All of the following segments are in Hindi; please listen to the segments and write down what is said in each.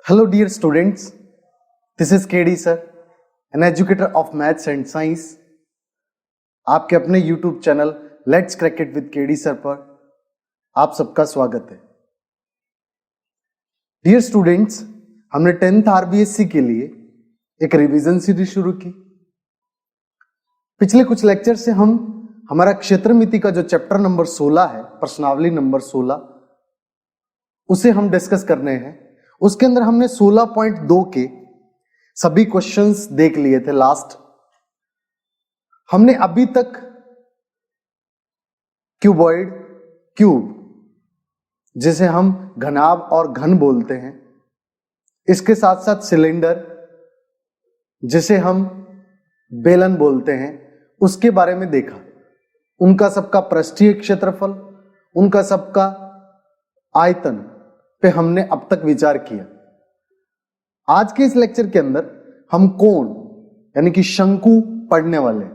Hello dear students, this is KD sir, an educator of maths and science. आपके अपने YouTube channel Let's Crack It with KD sir पर आप सबका स्वागत है। Dear students, हमने 10th RBSC के लिए एक रिवीजन सीरीज शुरू की। पिछले कुछ लेक्चर से हम हमारा क्षेत्रमिति का जो चैप्टर नंबर 16 है, प्रश्नावली नंबर 16, उसे हम डिस्कस करने हैं। उसके अंदर हमने 16.2 के सभी क्वेश्चंस देख लिए थे लास्ट। हमने अभी तक क्यूबॉइड, क्यूब जिसे हम घनाभ और घन बोलते हैं, इसके साथ साथ सिलेंडर जिसे हम बेलन बोलते हैं, उसके बारे में देखा। उनका सबका पृष्ठीय क्षेत्रफल, उनका सबका आयतन पे हमने अब तक विचार किया। आज के इस लेक्चर के अंदर हम कोण यानी कि शंकु पढ़ने वाले।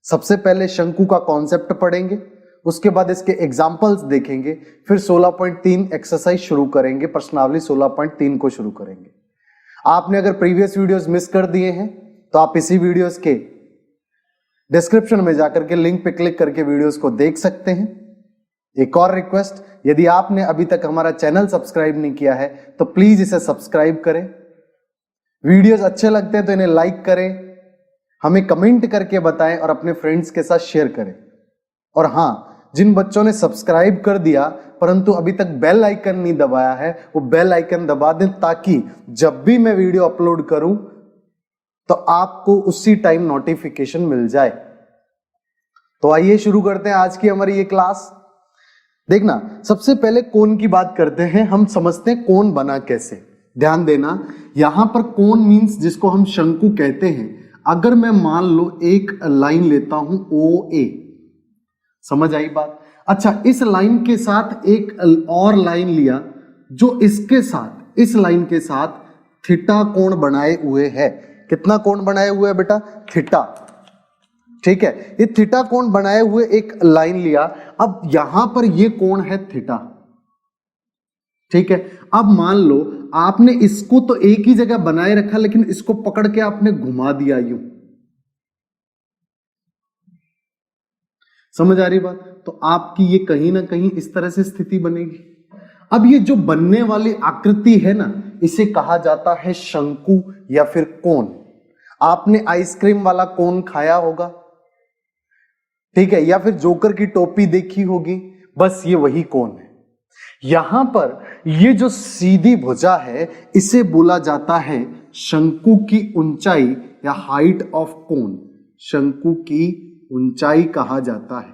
सबसे पहले शंकु का कॉन्सेप्ट पढ़ेंगे, उसके बाद इसके एग्जाम्पल्स देखेंगे, फिर 16.3 एक्सरसाइज शुरू करेंगे, प्रश्नावली 16.3 को शुरू करेंगे। आपने अगर प्रीवियस वीडियोस मिस कर दिए हैं तो आप इसी वीडियोस के डिस्क्रिप्शन में जाकर के लिंक पे क्लिक करके वीडियोस को देख सकते हैं। एक और रिक्वेस्ट, यदि आपने अभी तक हमारा चैनल सब्सक्राइब नहीं किया है तो प्लीज इसे सब्सक्राइब करें। वीडियोस अच्छे लगते हैं तो इन्हें लाइक करें, हमें कमेंट करके बताएं और अपने फ्रेंड्स के साथ शेयर करें। और हां, जिन बच्चों ने सब्सक्राइब कर दिया परंतु अभी तक बेल आइकन नहीं दबाया है, वो बेल आइकन दबा दें ताकि जब भी मैं वीडियो अपलोड करूं तो आपको उसी टाइम नोटिफिकेशन मिल जाए। तो आइए शुरू करते हैं आज की हमारी ये क्लास। देखना, सबसे पहले कोण की बात करते हैं। हम समझते हैं कोण बना कैसे। ध्यान देना, यहां पर कोण मींस जिसको हम शंकु कहते हैं। अगर मैं मान लो एक लाइन लेता हूं OA, समझ आई बात? अच्छा, इस लाइन के साथ एक और लाइन लिया जो इसके साथ, इस लाइन के साथ थीटा कोण बनाए हुए है। कितना कोण बनाए हुए है बेटा? थीटा। ठीक है, ये थीटा कोण बनाए हुए एक लाइन लिया। अब यहां पर ये कोण है थीटा। ठीक है, अब मान लो आपने इसको तो एक ही जगह बनाए रखा, लेकिन इसको पकड़ के आपने घुमा दिया यूं। समझ आ रही बात? तो आपकी ये कहीं ना कहीं इस तरह से स्थिति बनेगी। अब ये जो बनने वाली आकृति है ना, इसे कहा जाता है शंकु या फिर कोण। आपने आइसक्रीम वाला कोण खाया होगा, ठीक है, या फिर जोकर की टोपी देखी होगी, बस ये वही कोण है। यहां पर ये जो सीधी भुजा है, इसे बोला जाता है शंकु की ऊंचाई या हाइट ऑफ कोण। शंकु की ऊंचाई कहा जाता है।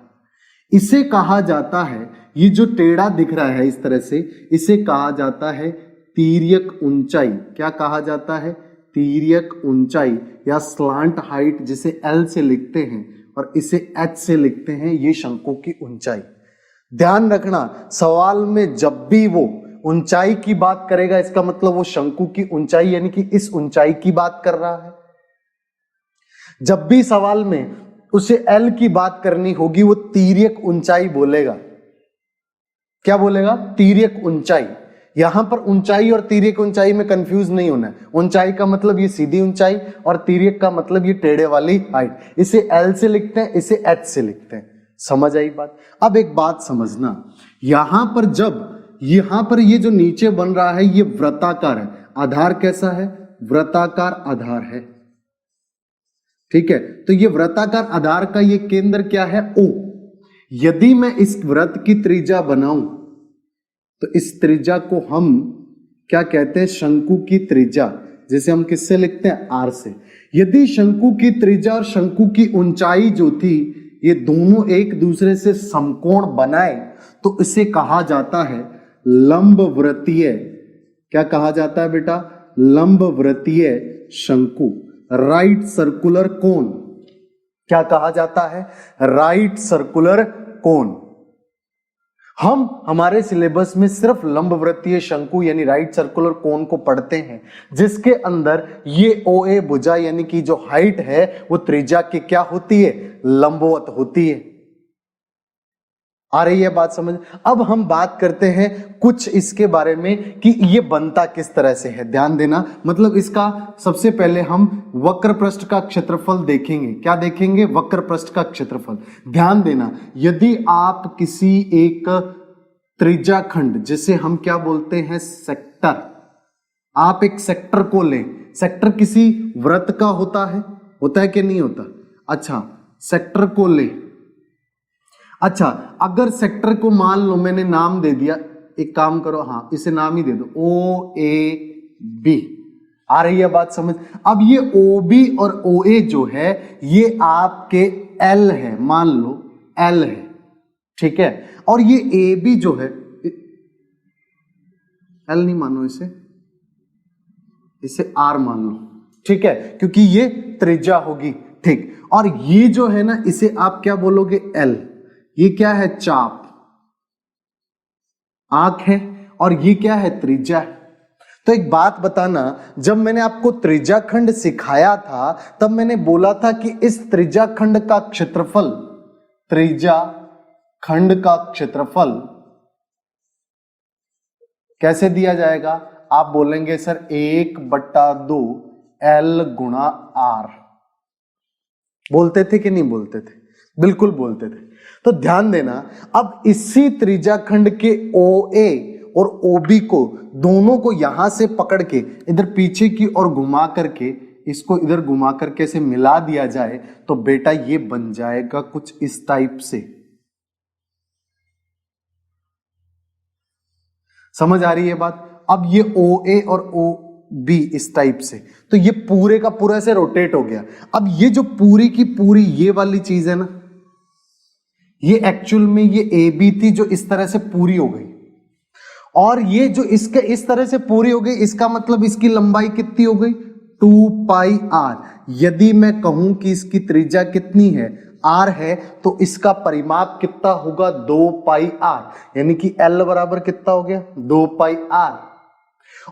इसे कहा जाता है, ये जो टेढ़ा दिख रहा है इस तरह से, इसे कहा जाता है तिर्यक ऊंचाई। क्या कहा जाता है? तिर्यक ऊंचाई या स्लांट हाइट, जिसे L से लिखते हैं और इसे H से लिखते हैं। ये शंकु की ऊंचाई। ध्यान रखना, सवाल में जब भी वो ऊंचाई की बात करेगा, इसका मतलब वो शंकु की ऊंचाई यानी कि इस ऊंचाई की बात कर रहा है। जब भी सवाल में उसे L की बात करनी होगी, वो तिर्यक ऊंचाई बोलेगा। क्या बोलेगा? तिर्यक ऊंचाई। यहां पर ऊंचाई और तिर्यक ऊंचाई में कंफ्यूज नहीं होना है। ऊंचाई का मतलब ये सीधी ऊंचाई और तिर्यक का मतलब ये टेढ़े वाली हाइट। इसे L से लिखते हैं, इसे H से लिखते हैं। समझ आई बात? अब एक बात समझना, यहां पर जब यहां पर ये जो नीचे बन रहा है, ये वृत्ताकार है। आधार कैसा है? वृत्ताकार आधार है। ठीक है, तो ये वृत्ताकार आधार का ये केंद्र क्या है? O। यदि मैं इस वृत्त की त्रिज्या बनाऊं तो इस त्रिज्या को हम क्या कहते हैं? शंकु की त्रिज्या, जिसे हम किससे लिखते हैं? R से। यदि शंकु की त्रिज्या और शंकु की ऊंचाई जो थी, ये दोनों एक दूसरे से समकोण बनाए तो इसे कहा जाता है लंबवृत्तीय। क्या कहा जाता है बेटा? लंबवृत्तीय शंकु, राइट सर्कुलर कोन। क्या कहा जाता है? Right circular cone. हम हमारे सिलेबस में सिर्फ लंबवृत्तीय शंकु यानी राइट सर्कुलर कोन को पढ़ते हैं, जिसके अंदर ये OA भुजा यानी कि जो हाइट है वो त्रिज्या की क्या होती है? लंबवत होती है। आ रही है बात समझ? अब हम बात करते हैं कुछ इसके बारे में कि ये बनता किस तरह से है। ध्यान देना, मतलब इसका सबसे पहले हम वक्र पृष्ठ का क्षेत्रफल देखेंगे। क्या देखेंगे? वक्र पृष्ठ का क्षेत्रफल। ध्यान देना, यदि आप किसी एक त्रिज्याखंड, जिसे हम क्या बोलते हैं, सेक्टर, आप एक सेक्टर को लें। सेक्टर किसी वृत्त का होता है कि नहीं होता? अच्छा, सेक्टर को ले। अच्छा, अगर सेक्टर को मान लो मैंने नाम दे दिया, एक काम करो, हाँ इसे नाम ही दे दो, ओ ए बी। आ रही है बात समझ? अब ये ओ बी और ओ ए जो है ये आपके एल है, मान लो एल है, ठीक है। और ये ए बी जो है, एल नहीं मानो, इसे आर मान लो, ठीक है, क्योंकि ये त्रिज्या होगी, ठीक। और ये जो है ना, इसे आप क्या बोलोगे? एल। ये क्या है? चाप, आंख है, और ये क्या है? त्रिज्या है। तो एक बात बताना, जब मैंने आपको त्रिज्याखंड सिखाया था तब मैंने बोला था कि इस त्रिज्याखंड का क्षेत्रफल, त्रिज्याखंड का क्षेत्रफल कैसे दिया जाएगा? आप बोलेंगे सर 1/2 एल गुणा आर। बोलते थे कि नहीं बोलते थे? बिल्कुल बोलते थे। तो ध्यान देना, अब इसी त्रिज्याखंड के ओ ए और ओ बी को, दोनों को यहां से पकड़ के इधर पीछे की ओर घुमा करके, इसको इधर घुमा करके से मिला दिया जाए तो बेटा ये बन जाएगा कुछ इस टाइप से। समझ आ रही है बात? अब ये ओ ए और ओ बी इस टाइप से, तो ये पूरे का पूरा से रोटेट हो गया। अब ये जो पूरी की पूरी ये वाली चीज है ना, ये एक्चुअल में ये ए बी थी जो इस तरह से पूरी हो गई, और ये जो इसके इस तरह से पूरी हो गई, इसका मतलब इसकी लंबाई कितनी हो गई? 2 पाई आर। यदि मैं कहूं कि इसकी त्रिज्या कितनी है? आर है, तो इसका परिमाप कितना होगा? 2 पाई आर, यानी कि एल बराबर कितना हो गया? 2 पाई आर।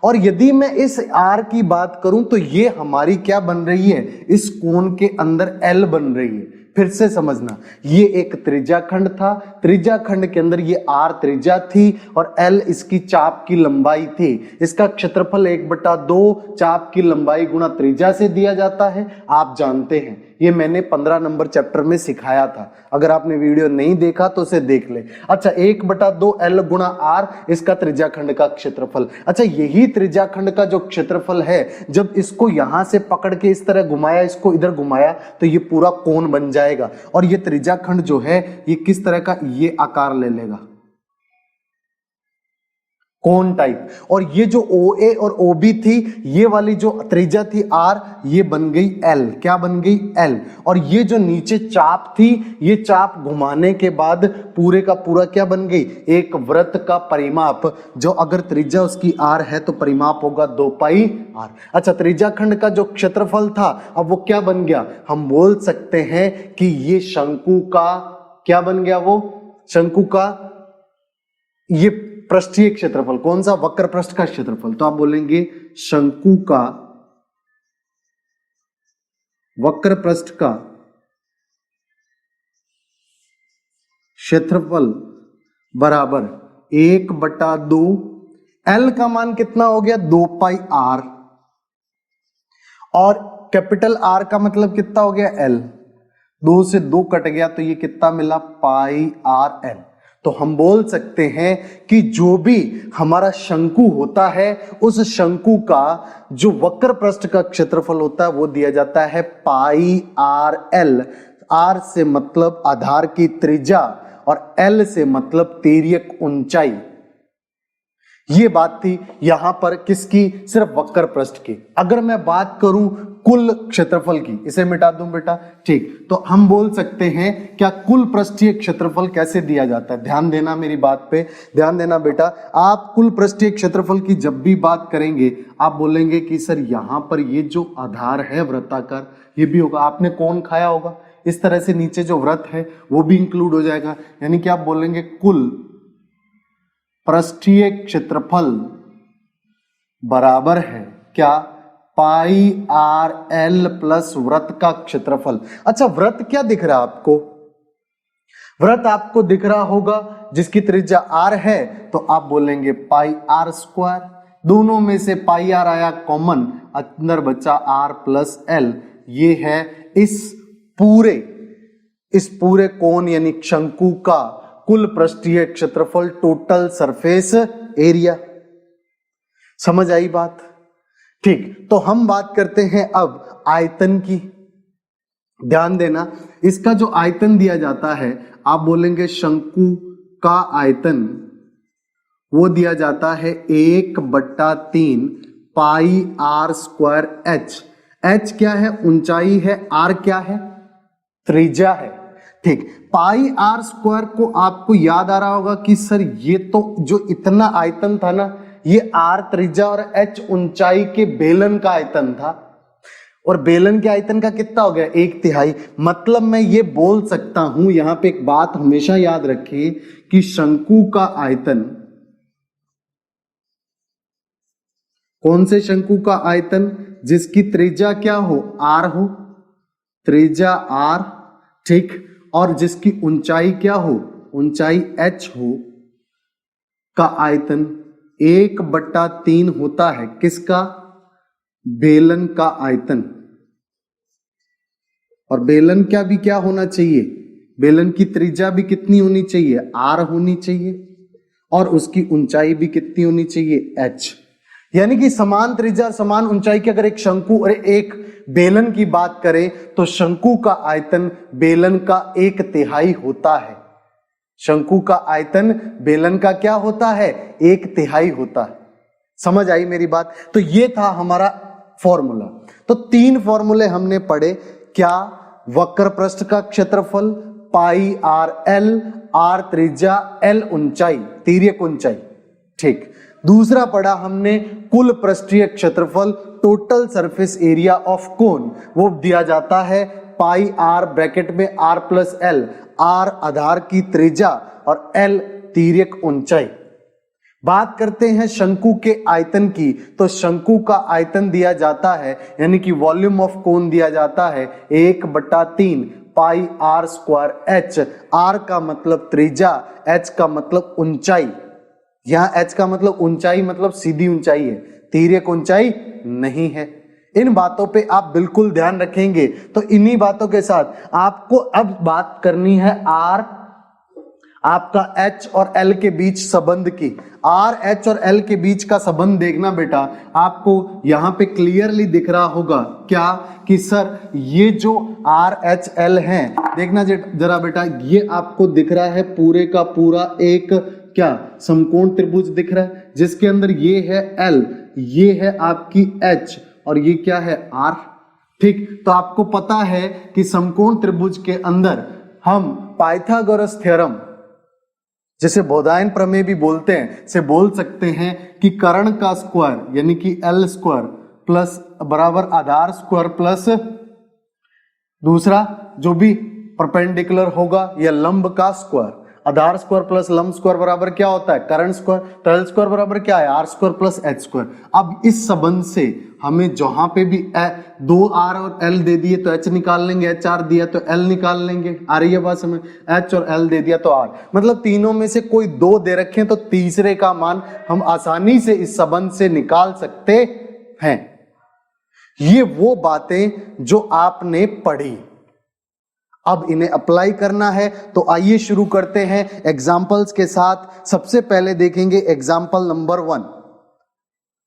और यदि मैं इस आर की बात करूं तो ये हमारी क्या बन रही है? इस कोण के अंदर एल बन रही है। फिर से समझना, ये एक त्रिज्याखंड था, त्रिज्याखंड के अंदर ये आर त्रिज्या थी और एल इसकी चाप की लंबाई थी। इसका क्षेत्रफल 1/2 चाप की लंबाई गुणा त्रिज्या से दिया जाता है, आप जानते हैं। ये मैंने 15 नंबर चैप्टर में सिखाया था, अगर आपने वीडियो नहीं देखा तो उसे देख ले। अच्छा, 1/2 एल गुणा आर, इसका त्रिज्याखंड का क्षेत्रफल। अच्छा, यही त्रिज्याखंड का जो क्षेत्रफल है, जब इसको यहां से पकड़ के इस तरह घुमाया, इसको इधर घुमाया, तो ये पूरा कोण बन जाएगा। और ये त्रिज्याखंड जो है ये किस तरह का? ये आकार ले लेगा, कोन टाइप। और ये जो ओ ए और ओ बी थी, ये वाली जो त्रिज्या थी आर, ये बन गई एल। क्या बन गई? एल। और ये जो नीचे चाप थी, ये चाप घुमाने के बाद पूरे का पूरा क्या बन गई? एक वृत्त का परिमाप, जो अगर त्रिज्या उसकी आर है तो परिमाप होगा 2 पाई आर। अच्छा, त्रिज्याखंड का जो क्षेत्रफल था, अब वो क्या बन गया? हम बोल सकते हैं कि ये शंकु का क्या बन गया? वो शंकु का ये पृष्ठीय क्षेत्रफल। कौन सा? वक्र पृष्ठ का क्षेत्रफल। तो आप बोलेंगे शंकु का वक्र पृष्ठ का क्षेत्रफल बराबर 1/2, एल का मान कितना हो गया? 2 पाई आर, और कैपिटल आर का मतलब कितना हो गया? एल। 2 से 2 कट गया तो ये कितना मिला? पाई आर एल। तो हम बोल सकते हैं कि जो भी हमारा शंकु होता है, उस शंकु का जो वक्र पृष्ठ का क्षेत्रफल होता है वो दिया जाता है पाई आर एल। आर से मतलब आधार की त्रिज्या और एल से मतलब तिर्यक ऊंचाई। ये बात थी यहां पर किसकी? सिर्फ वक्र पृष्ठ की। अगर मैं बात करूं कुल क्षेत्रफल की, इसे मिटा दूं बेटा, ठीक, तो हम बोल सकते हैं क्या कुल पृष्ठीय क्षेत्रफल कैसे दिया जाता है? ध्यान देना, मेरी बात पे ध्यान देना बेटा। आप कुल पृष्ठीय क्षेत्रफल की जब भी बात करेंगे, आप बोलेंगे कि सर यहां पर ये जो आधार है वृत्ताकार, ये भी होगा। आपने कोण खाया होगा, इस तरह से नीचे जो वृत्त है वो भी इंक्लूड हो जाएगा। यानी कि आप बोलेंगे कुल पृष्ठीय क्षेत्रफल बराबर है क्या? पाई आर एल प्लस वृत्त का क्षेत्रफल। अच्छा, वृत्त क्या दिख रहा है आपको? वृत्त आपको दिख रहा होगा जिसकी त्रिज्या r है, तो आप बोलेंगे पाई r स्क्वायर। दोनों में से पाई r आया कॉमन, अंदर बचा r प्लस l। ये है इस पूरे कोण यानी शंकु का कुल पृष्ठीय क्षेत्रफल, टोटल सरफेस एरिया। समझ आई बात? ठीक, तो हम बात करते हैं अब आयतन की। ध्यान देना, इसका जो आयतन दिया जाता है, आप बोलेंगे शंकु का आयतन, वो दिया जाता है 1/3 पाई r स्क्वायर h। h क्या है? ऊंचाई है। r क्या है? त्रिज्या है। ठीक, पाई r स्क्वायर को आपको याद आ रहा होगा कि सर ये तो जो इतना आयतन था ना, ये r त्रिज्या और h ऊंचाई के बेलन का आयतन था, और बेलन के आयतन का कितना हो गया? 1/3। मतलब मैं ये बोल सकता हूं, यहां पे एक बात हमेशा याद रखिए कि शंकु का आयतन, कौन से शंकु का आयतन? जिसकी त्रिज्या क्या हो? r हो, त्रिज्या r, ठीक, और जिसकी ऊंचाई क्या हो? ऊंचाई h हो, का आयतन 1/3 होता है। किसका? बेलन का आयतन। और बेलन क्या भी क्या होना चाहिए? बेलन की त्रिज्या भी कितनी होनी चाहिए? r होनी चाहिए, और उसकी ऊंचाई भी कितनी होनी चाहिए? h। यानी कि समान त्रिज्या और समान ऊंचाई की अगर एक शंकु और एक बेलन की बात करें, तो शंकु का आयतन बेलन का 1/3 होता है। शंकु का आयतन बेलन का क्या होता है? 1/3 होता है। समझ आई मेरी बात? तो ये था हमारा फॉर्मूला। तो 3 फॉर्मूले हमने पढ़े। क्या? वक्र पृष्ठ का क्षेत्रफल, पाई r l, r त्रिज्या, l ऊंचाई, तिर्यक ऊंचाई। ठीक, दूसरा पढ़ा हमने कुल पृष्ठीय क्षेत्रफल, total surface area of cone. वो दिया जाता है पाई r ब्रैकेट में r प्लस l, r आधार की त्रिज्या और l तिर्यक ऊंचाई। बात करते हैं शंकु के आयतन की, तो शंकु का आयतन दिया जाता है, यानी कि वॉल्यूम ऑफ कोन दिया जाता है 1/3 पाई r स्क्वायर h। r का मतलब त्रिज्या, h का मतलब ऊंचाई। यहां h का मतलब ऊंचाई, मतलब सीधी ऊंचाई है, तिर्यक ऊंचाई नहीं है। इन बातों पे आप बिल्कुल ध्यान रखेंगे। तो इन्हीं बातों के साथ आपको अब बात करनी है r, आपका h और l के बीच संबंध की। r, h और l के बीच का संबंध देखना बेटा, आपको यहां पे क्लियरली दिख रहा होगा क्या कि सर ये जो r, h, l है, देखना जरा बेटा, ये आपको दिख रहा है पूरे का पूरा एक क्या समकोण त्रिभुज दिख रहा है, जिसके अंदर ये है l, ये है आपकी h और ये क्या है r। ठीक, तो आपको पता है कि समकोण त्रिभुज के अंदर हम पाइथागोरस थ्योरम, जिसे बोधायन प्रमेय भी बोलते हैं, से बोल सकते हैं कि कर्ण का स्क्वायर यानी कि l स्क्वायर प्लस बराबर आधार स्क्वायर प्लस दूसरा जो भी परपेंडिकुलर होगा या लंब का स्क्वायर। आधार स्क्वायर प्लस लंब स्क्वायर बराबर क्या होता है? कर्ण स्क्वायर। तो l स्क्वायर बराबर क्या है? r square plus h square. अब इस संबंध से हमें जहां पे भी 2r और l दे दिए तो h निकाल लेंगे, hr दिया तो l निकाल लेंगे। आ रही है बात समझ? h और l दे दिया तो r, मतलब तीनों में से कोई 2 दे रखे तो तीसरे का मान हम आसानी से इस संबंध से निकाल सकते हैं। ये वो बातें जो आपने पढ़ी, अब इन्हें अप्लाई करना है। तो आइए शुरू करते हैं एग्जाम्पल्स के साथ। सबसे पहले देखेंगे एग्जाम्पल नंबर 1।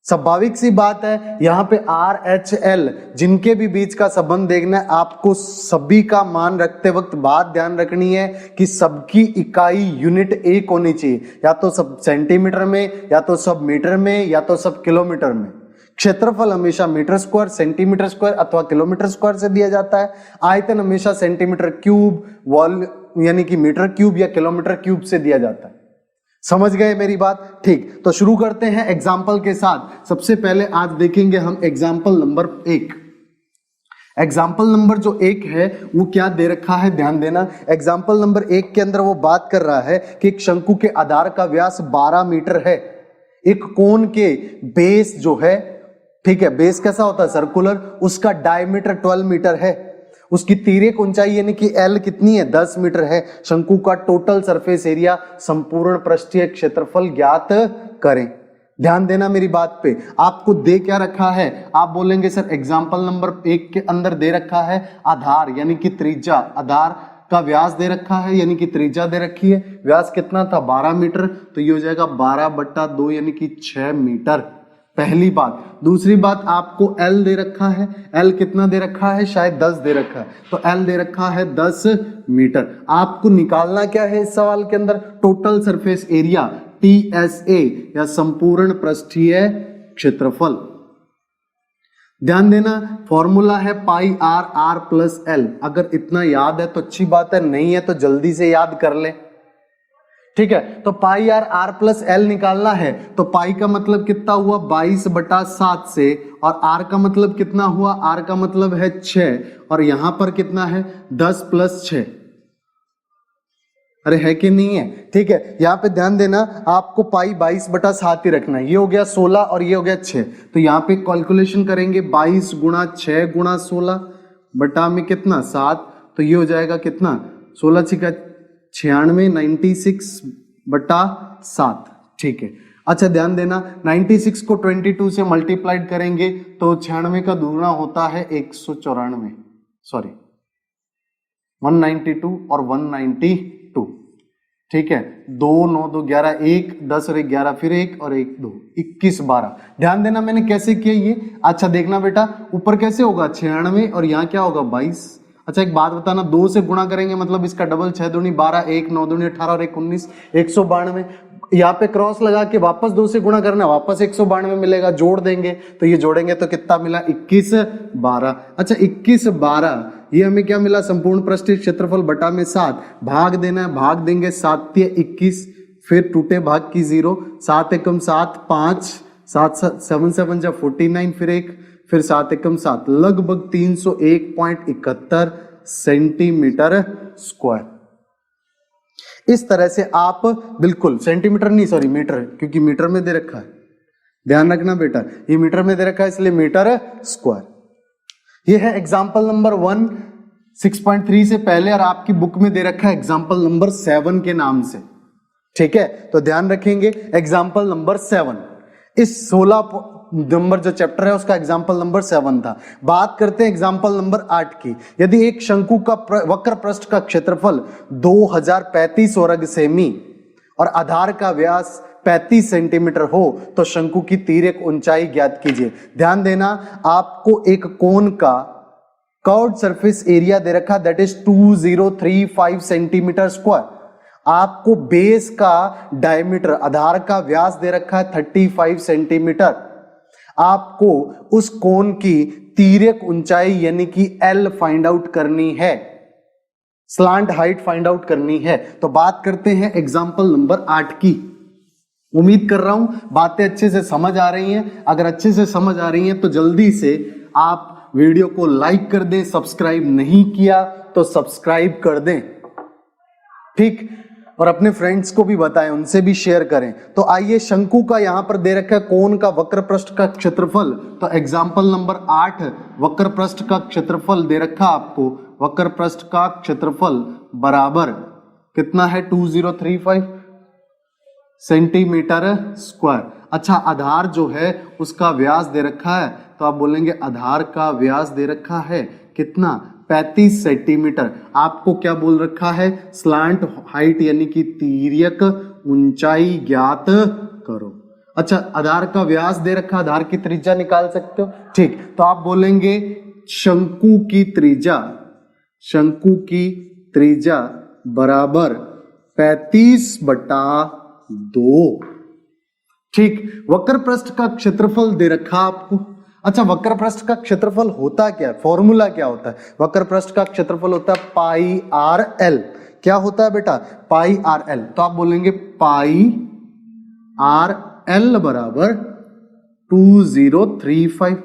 स्वाभाविक सी बात है, यहां पे R, H, L जिनके भी बीच का संबंध देखना है, आपको सभी का मान रखते वक्त बात ध्यान रखनी है कि सबकी इकाई यूनिट एक होनी चाहिए, या तो सब सेंटीमीटर में, या तो सब मीटर में, या तो सब किलोमीटर में। क्षेत्रफल हमेशा मीटर स्क्वायर, सेंटीमीटर स्क्वायर अथवा किलोमीटर स्क्वायर से दिया जाता है। आयतन हमेशा सेंटीमीटर क्यूब, वॉल्यूम यानी कि मीटर क्यूब या किलोमीटर क्यूब से दिया जाता है। समझ गए मेरी बात? ठीक, तो शुरू करते हैं एग्जाम्पल के साथ। सबसे पहले आज देखेंगे हम एग्जाम्पल नंबर 1। एग्जाम्पल नंबर जो 1 है वो क्या दे रखा है, ध्यान देना। एग्जाम्पल नंबर 1 के अंदर वो बात कर रहा है कि एक शंकु के आधार का व्यास 12 मीटर है। एक कोन के बेस जो है, ठीक है, बेस कैसा होता है? सर्कुलर। उसका डायमीटर 12 मीटर है उसकी तिर्यक ऊंचाई यानी कि L कितनी है, 10 मीटर है। शंकु का टोटल सरफेस एरिया, संपूर्ण पृष्ठीय क्षेत्रफल ज्ञात करें। ध्यान देना मेरी बात पे, आपको दे क्या रखा है, आप बोलेंगे सर एग्जाम्पल नंबर 1 के अंदर दे रखा है आधार यानी कि त्रिज्या, आधार का व्यास दे रखा है यानी कि त्रिज्या दे रखी है। व्यास कितना था, 12 मीटर, तो ये हो जाएगा 12/2 यानी कि 6 मीटर। पहली बात। दूसरी बात, आपको L दे रखा है, L कितना दे रखा है, शायद 10 दे रखा है, तो L दे रखा है 10 मीटर। आपको निकालना क्या है इस सवाल के अंदर, टोटल सरफेस एरिया TSA या संपूर्ण पृष्ठीय क्षेत्रफल। ध्यान देना फॉर्मूला है पाई आर आर प्लस एल। अगर इतना याद है तो अच्छी बात है, नहीं है तो जल्दी से याद कर ले, ठीक है। तो पाई आर आर प्लस एल निकालना है, तो पाई का मतलब कितना हुआ 22/7 से, और आर का मतलब कितना हुआ, आर का मतलब है 6, और यहां पर कितना है 10 + 6। अरे है कि नहीं है, ठीक है। यहां पे ध्यान देना, आपको पाई 22/7 ही रखना है। ये हो गया 16 और ये हो गया 6, तो यहां पे कैलकुलेशन करेंगे 22 × 6 × 16 बटा में कितना 7, तो ये हो जाएगा कितना 16 × 6 96, 96/7, ठीक है। अच्छा ध्यान देना 96 को 22 से मल्टीप्लाइड करेंगे तो 96 का दूना होता है 194, सॉरी 192 और 192, ठीक है। 2 9 2 11 1 10 और 1 11, फिर 1 और 1 2 21 12। ध्यान देना मैंने कैसे किया ये, अच्छा देखना बेटा, ऊपर कैसे होगा 96 और यहाँ क्या होगा 22। अच्छा एक बात बताना, 2 से गुणा करेंगे मतलब इसका डबल, 6 दूनी 12, 1 9 दूनी 18 और 1 19, 192। यहाँ पे क्रॉस लगा के वापस 2 से गुणा करना, वापस 192 मिलेगा, जोड़ देंगे तो ये जोड़ेंगे तो कितना मिला 21 12। अच्छा 21 12 ये हमें क्या मिला, संपूर्ण पृष्ठीय क्षेत्रफल बटा में 7, भाग देना है, भाग देंगे 7 × 21, फिर टूटे भाग की 0, 7 × 7 5, 7 7 7 जा 49, फिर 1, फिर 7 × 7 लगभग 301.71 सेंटीमीटर स्क्वायर। इस तरह से आप बिल्कुल सेंटीमीटर नहीं, सॉरी मीटर, क्योंकि मीटर में दे रखा है, ध्यान रखना बेटा, ये मीटर में दे रखा है इसलिए मीटर स्क्वायर। ये है एग्जाम्पल नंबर 1 6.3 से पहले, और आपकी बुक में दे रखा है एग्जाम्पल नंबर 7 के नाम से, ठीक है। तो ध्यान रखेंगे एग्जाम्पल नंबर 7, इस 16 नंबर जो चैप्टर है उसका एग्जाम्पल नंबर 7 था। बात करते हैं एग्जाम्पल नंबर 8 की। यदि एक शंकु का वक्र पृष्ठ का क्षेत्रफल 2035 वर्ग सेमी और आधार का व्यास 35 सेंटीमीटर हो तो शंकु की तिर्यक ऊंचाई ज्ञात कीजिए। ध्यान देना, आपको एक कोन का कर्व्ड सरफेस एरिया दे रखा, दैट इज 2035 सेंटीमीटर स्क्वायर। आपको बेस का डायमीटर, आधार का व्यास दे रखा है 35 सेंटीमीटर। आपको उस कोन की तिर्यक ऊंचाई यानी कि L फाइंड आउट करनी है, स्लांट हाइट फाइंड आउट करनी है। तो बात करते हैं एग्जाम्पल नंबर 8 की। उम्मीद कर रहा हूं बातें अच्छे से समझ आ रही हैं। अगर अच्छे से समझ आ रही हैं तो जल्दी से आप वीडियो को लाइक कर दें, सब्सक्राइब नहीं किया तो सब्सक्राइब कर दें, ठीक, और अपने फ्रेंड्स को भी बताएं, उनसे भी शेयर करें। तो आइए, शंकु का यहां पर दे रखा है कोन का वक्र पृष्ठ का क्षेत्रफल, तो एग्जाम्पल नंबर 8 वक्र पृष्ठ का क्षेत्रफल दे रखा आपको, वक्र पृष्ठ का क्षेत्रफल बराबर कितना है 2035 सेंटीमीटर स्क्वायर। अच्छा आधार जो है उसका व्यास दे रखा है, तो आप बोलेंगे आधार का व्यास दे रखा है कितना 35 सेंटीमीटर। आपको क्या बोल रखा है, स्लांट हाइट यानी कि तिर्यक ऊंचाई ज्ञात करो। अच्छा आधार का व्यास दे रखा, आधार की त्रिज्या निकाल सकते हो, ठीक। तो आप बोलेंगे शंकु की त्रिज्या, शंकु की त्रिज्या बराबर 35/2, ठीक। वक्र पृष्ठ का क्षेत्रफल दे रखा आपको। अच्छा वक्र पृष्ठ का क्षेत्रफल होता क्या है, फॉर्मूला क्या होता है, वक्र पृष्ठ का क्षेत्रफल होता है पाई आर एल। क्या होता है बेटा, पाई आर एल। तो आप बोलेंगे पाई आर एल बराबर 2035।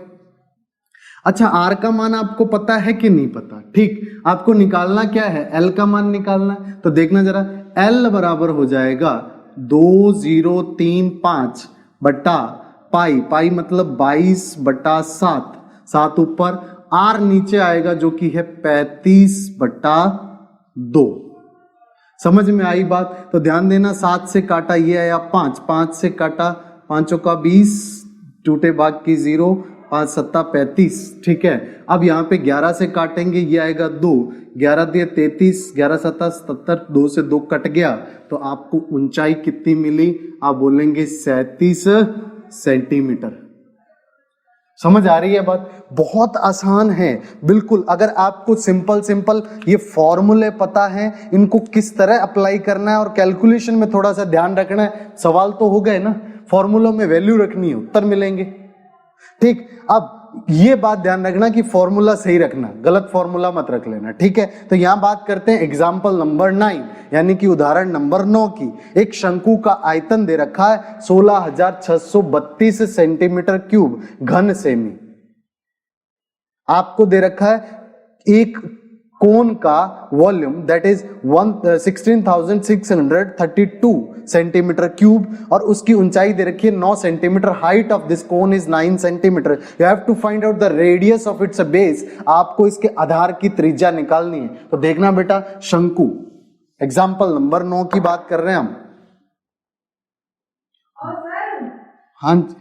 अच्छा आर का मान आपको पता है कि नहीं पता, ठीक। आपको निकालना क्या है, एल का मान निकालना है। तो देखना जरा, एल बराबर हो जाएगा 2035 बटा पाई, पाई मतलब 22/7, 7 ऊपर आर नीचे आएगा जो कि है 35/2। समझ में आई बात? तो ध्यान देना, 7 से काटा ये आया 5, 5 से काटा 5 का 20, टूटे भाग की 0, 5 सत्ता 35। ठीक है, अब यहाँ पे 11 से काटेंगे, ये आएगा 2, 11 दिए 33, 11 सत्ता 77, 2 से 2 कट गया, तो आपको ऊंचाई कितनी मिली? आप बोलेंगे 37 सेंटीमीटर। समझ आ रही है बात? बहुत आसान है बिल्कुल। अगर आपको सिंपल ये फॉर्मूले पता है, इनको किस तरह अप्लाई करना है और कैलकुलेशन में थोड़ा सा ध्यान रखना है, सवाल तो हो गए ना, फॉर्मूलों में वैल्यू रखनी है, उत्तर मिलेंगे। ठीक, अब ये बात ध्यान रखना कि फॉर्मूला सही रखना, गलत फॉर्मूला मत रख लेना। ठीक है, तो यहां बात करते हैं एग्जाम्पल नंबर 9 यानी कि उदाहरण नंबर 9 की। एक शंकु का आयतन दे रखा है 16,632 सेंटीमीटर क्यूब घन सेमी। आपको दे रखा है एक कोन का volume that is 16,632 centimetre cube और उसकी ऊंचाई दे रखी है 9 centimetre. Height of this cone is 9 centimetre. You have to find out the radius of its base. आपको इसके आधार की त्रिज्या निकालनी है। तो देखना बेटा, शंकु एग्जाम्पल नंबर 9 की बात कर रहे हैं हम। हाँ जी,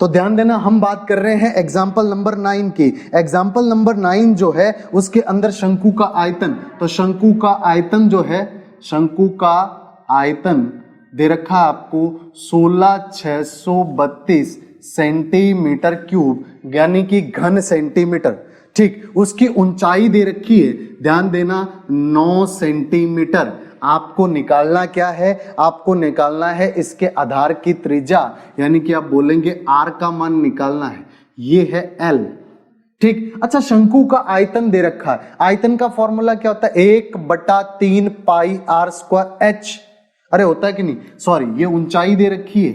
तो ध्यान देना, हम बात कर रहे हैं एग्जाम्पल नंबर 9 की। एग्जाम्पल नंबर 9 जो है उसके अंदर शंकु का आयतन, तो शंकु का आयतन जो है, शंकु का आयतन दे रखा आपको 16,632 सेंटीमीटर क्यूब यानी कि घन सेंटीमीटर। ठीक, उसकी ऊंचाई दे रखी है, ध्यान देना 9 सेंटीमीटर। आपको निकालना क्या है? आपको निकालना है इसके आधार की त्रिज्या, यानी कि आप बोलेंगे आर का मान निकालना है, ये है एल। ठीक, अच्छा शंकु का आयतन दे रखा है, आयतन का फॉर्मूला क्या होता है? 1/3 पाई आर स्क्वायर एच। अरे होता है कि नहीं, सॉरी, ये ऊंचाई दे रखी है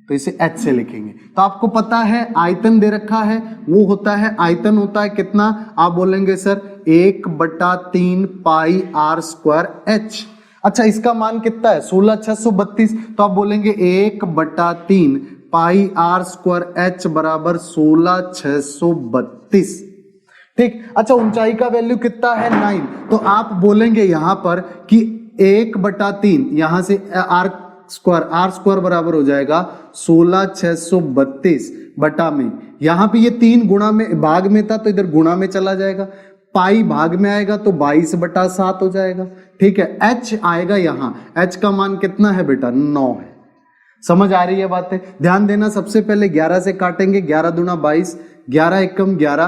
तो इसे एच से लिखेंगे। तो आपको पता है आयतन दे रखा है, वो होता है, आयतन होता है कितना? आप बोलेंगे sir 1/3 pi r square h. अच्छा, इसका मान कितना है? 16,632, तो आप बोलेंगे 1/3 पाई आर स्क्वायर एच बराबर 16,632। ठीक, अच्छा ऊंचाई का वैल्यू कितना है? 9। तो आप बोलेंगे यहां पर कि 1/3, यहां से आर स्क्वायर बराबर हो जाएगा 16,632 बटा में, यहां पे ये 3 गुणा में भाग में था तो इधर गुणा में चला जाएगा, पाई भाग में आएगा तो 22/7 हो जाएगा। ठीक है, एच आएगा यहां, एच का मान कितना है बेटा? 9 है। समझ आ रही है बातें? ध्यान देना, सबसे पहले 11 से काटेंगे, 11 दूना 22, 11 एकम 11,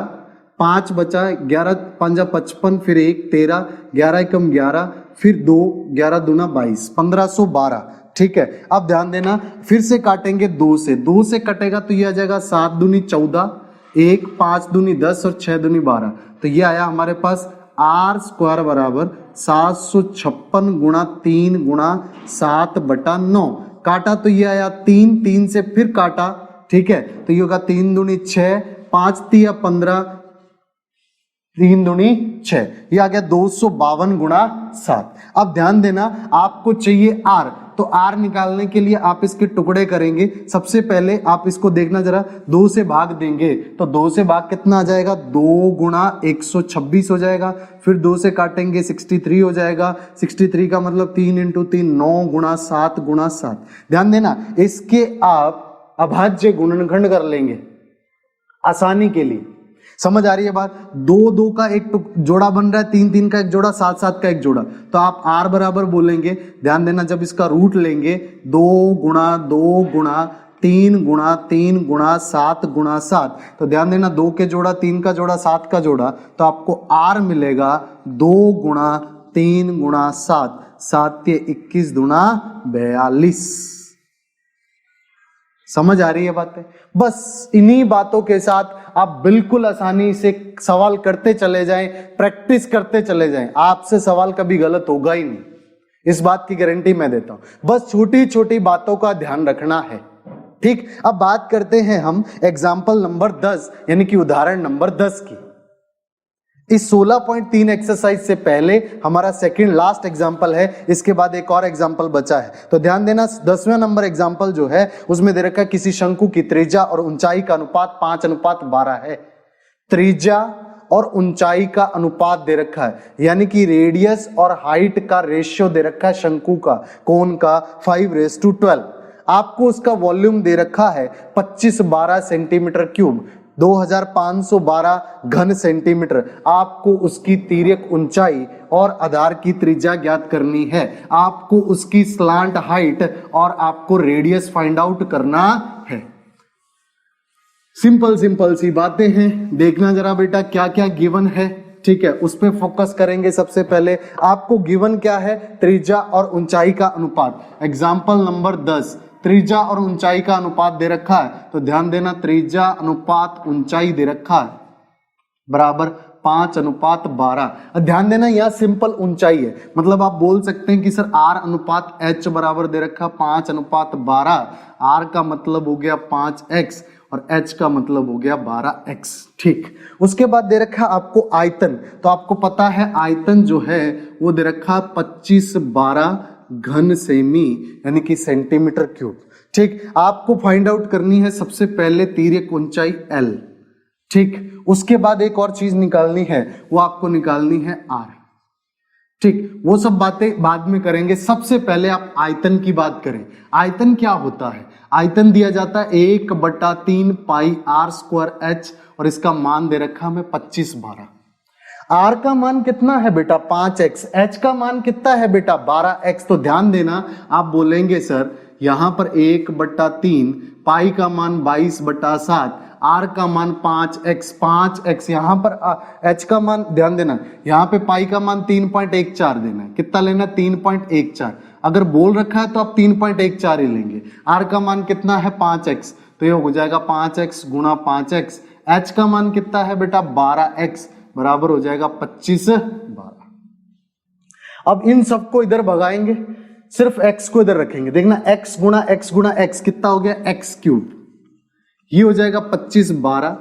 5 बचा, 11 पंजा 55, फिर 1 13, 11 एकम 11, फिर 2, 11 दूना 22, 1512। ठीक है, अब ध्यान देना, फिर से काटेंगे 2 से, 2 से कटेगा तो ये आ जाएगा 7 दूनी 14, 1 5 दूनी 10 और 6 दूनी 12, तो ये आया हमारे पास आर स्क्वायर बराबर 756 गुणा 3 गुणा 7/9। काटा तो ये आया 3, 3 से फिर काटा, ठीक है, तो ये होगा 3 दूनी 6, 5 तिया 15, 3 दूनी 6, ये आ गया 252 गुणा 7। अब ध्यान देना, आपको चाहिए आर, तो आर निकालने के लिए आप इसके टुकड़े करेंगे। सबसे पहले आप इसको देखना जरा, 2 से भाग देंगे तो 2 से भाग कितना आ जाएगा? 2 गुणा 126 हो जाएगा, फिर 2 से काटेंगे 63 हो जाएगा, 63 का मतलब 3 × 3 9 गुणा 7 गुणा 7। ध्यान देना, इसके आप अभाज्य गुणनखंड कर लेंगे आसानी के लिए। समझ आ रही है बात? 2 2 का एक जोड़ा बन रहा है, 3 3 का एक जोड़ा, 7 7 का एक जोड़ा, तो आप r बराबर बोलेंगे। ध्यान देना, जब इसका रूट लेंगे 2 गुणा 2 गुणा 3 गुणा 3 गुणा 7 गुणा 7, तो ध्यान देना 2 के जोड़ा, 3 का जोड़ा, 7 का जोड़ा, तो आपको r मिलेगा 2 गुणा 3 गुणा 7, 7 के 21 दूना 42। समझ आ रही है बातें? बस इन्हीं बातों के साथ आप बिल्कुल आसानी से सवाल करते चले जाएं, प्रैक्टिस करते चले जाएं, आपसे सवाल कभी गलत होगा ही नहीं, इस बात की गारंटी मैं देता हूं। बस छोटी छोटी बातों का ध्यान रखना है। ठीक, अब बात करते हैं हम एग्जाम्पल नंबर 10 यानी कि उदाहरण नंबर 10 की। इस 16.3 एक्सरसाइज से पहले हमारा सेकंड लास्ट एग्जांपल है, इसके बाद एक और एग्जांपल बचा है। तो ध्यान देना 10वां नंबर एग्जांपल जो है उसमें दे रखा है किसी शंकु की त्रिज्या और ऊंचाई का अनुपात 5:12 है। त्रिज्या और ऊंचाई का अनुपात दे रखा है, यानी कि रेडियस और हाइट का रेशियो दे रखा है शंकु का, कोण का 5:12। आपको उसका वॉल्यूम दे रखा है 2512 सेंटीमीटर क्यूब, 2512 घन सेंटीमीटर। आपको उसकी तिर्यक ऊंचाई और आधार की त्रिज्या ज्ञात करनी है, आपको उसकी स्लांट हाइट और आपको रेडियस फाइंड आउट करना है। सिंपल सिंपल सी बातें हैं। देखना जरा बेटा क्या क्या गिवन है, ठीक है, उस पर फोकस करेंगे। सबसे पहले आपको गिवन क्या है, त्रिज्या और ऊंचाई का अनुपात। एग्जाम्पल नंबर 10, त्रिज्या और ऊंचाई का अनुपात दे रखा है, तो ध्यान देना त्रिज्या अनुपात ऊंचाई दे रखा है बराबर 5:12। ध्यान देना यह सिंपल ऊंचाई है, मतलब आप बोल सकते हैं कि सर R/H बराबर दे रखा 5:12। R का मतलब हो गया 5x और H का मतलब हो गया 12x, ठीक। उसके बाद दे रखा आपको आयतन, तो आपको पता है आयतन जो है वो दे रखा 2512 घन सेमी, यानी कि सेंटीमीटर क्यूब, ठीक। आपको फाइंड आउट करनी है सबसे पहले तिर्यक ऊंचाई L, ठीक। उसके बाद एक और चीज निकालनी है, वो आपको निकालनी है R, ठीक। वो सब बातें बाद में करेंगे। सबसे पहले आप आयतन की बात करें। आयतन क्या होता है, आयतन दिया जाता है 1/3 पाई R² H और इसका मान दे रखा हमें 2512। R का मान कितना है बेटा 5x, H का मान कितना है बेटा 12x। तो ध्यान देना आप बोलेंगे सर यहां पर 1/3, पाई का मान 22/7, R का मान 5x, यहां पर H का मान ध्यान देना, यहां पे पाई का मान 3.14 देना है। कितना लेना है 3.14। अगर बोल रखा है तो आप 3.14 ही लेंगे। R का मान कितना है 5x, तो ये हो जाएगा 5x गुणा 5x। H का मान कितना है बेटा 12x, बराबर हो जाएगा 2512। अब इन सबको इधर भगाएंगे, सिर्फ x को इधर रखेंगे। देखना x गुणा x गुणा x कितना हो गया x³, ये हो जाएगा 2512।